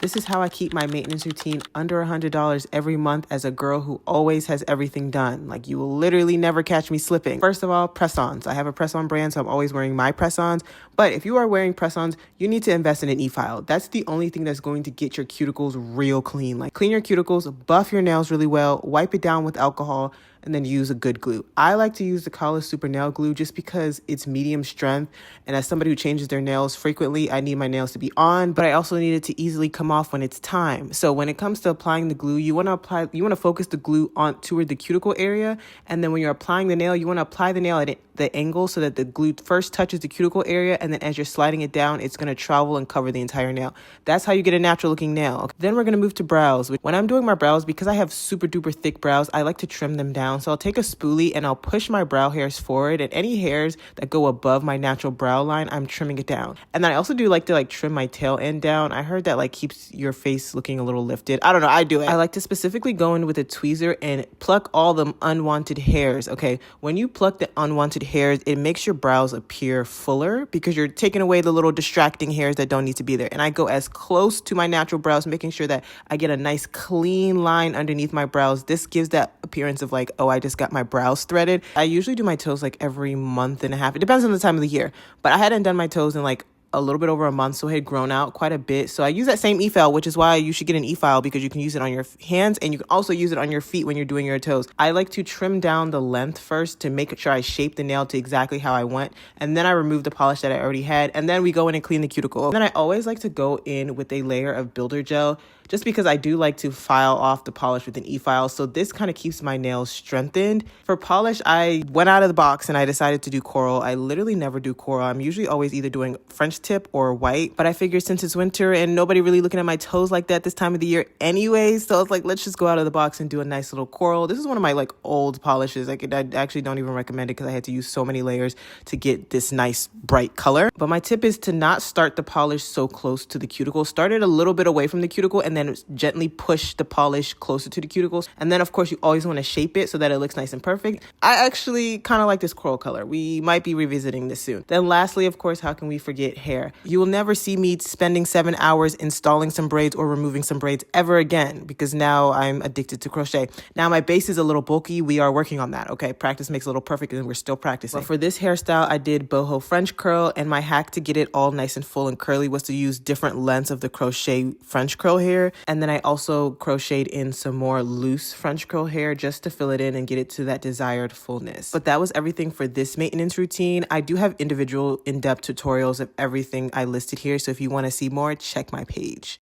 This is how I keep my maintenance routine under $100 every month as a girl who always has everything done. Like, you will literally never catch me slipping. First of all, press-ons. I have a press-on brand, so I'm always wearing my press-ons. But if you are wearing press-ons, you need to invest in an e-file. That's the only thing that's going to get your cuticles real clean. Like, clean your cuticles, buff your nails really well, wipe it down with alcohol, and then use a good glue. I like to use the Kala Super Nail Glue just because it's medium strength. And as somebody who changes their nails frequently, I need my nails to be on, but I also need it to easily come off when it's time. So when it comes to applying the glue, you want to focus the glue on toward the cuticle area. And then when you're applying the nail, you want to apply the nail at the angle so that the glue first touches the cuticle area. And then as you're sliding it down, it's going to travel and cover the entire nail. That's how you get a natural looking nail. Okay. Then we're going to move to brows. When I'm doing my brows, because I have super duper thick brows, I like to trim them down. So I'll take a spoolie and I'll push my brow hairs forward, and any hairs that go above my natural brow line, I'm trimming it down. And then I also do like to trim my tail end down. I heard that keeps your face looking a little lifted. I don't know, I do it. I like to specifically go in with a tweezer and pluck all the unwanted hairs. Okay, when you pluck the unwanted hairs, it makes your brows appear fuller because you're taking away the little distracting hairs that don't need to be there. And I go as close to my natural brows, making sure that I get a nice clean line underneath my brows. This gives that appearance of oh, I just got my brows threaded. I usually do my toes every month and a half. It depends on the time of the year, but I hadn't done my toes in a little bit over a month, so it had grown out quite a bit. So I use that same e-file, which is why you should get an e-file, because you can use it on your hands and you can also use it on your feet when you're doing your toes. I like to trim down the length first to make sure I shape the nail to exactly how I want. And then I remove the polish that I already had. And then we go in and clean the cuticle. And then I always like to go in with a layer of builder gel, just because I do like to file off the polish with an e-file. So this kind of keeps my nails strengthened. For polish, I went out of the box and I decided to do coral. I literally never do coral. I'm usually always either doing French tip or white. But I figured since it's winter and nobody really looking at my toes like that this time of the year anyways, so I was let's just go out of the box and do a nice little coral. This is one of my old polishes. I actually don't even recommend it because I had to use so many layers to get this nice bright color. But my tip is to not start the polish so close to the cuticle. Start it a little bit away from the cuticle and then gently push the polish closer to the cuticles. And then of course you always want to shape it so that it looks nice and perfect. I actually kind of like this coral color. We might be revisiting this soon. Then lastly, of course, how can we forget hair? You will never see me spending 7 hours installing some braids or removing some braids ever again, because now I'm addicted to crochet. Now my base is a little bulky. We are working on that. Okay, practice makes a little perfect, and we're still practicing. But for this hairstyle, I did boho French curl, and my hack to get it all nice and full and curly was to use different lengths of the crochet French curl hair. And then I also crocheted in some more loose French curl hair just to fill it in and get it to that desired fullness. But that was everything for this maintenance routine. I do have individual in-depth tutorials of everything I listed here, so if you want to see more, check my page.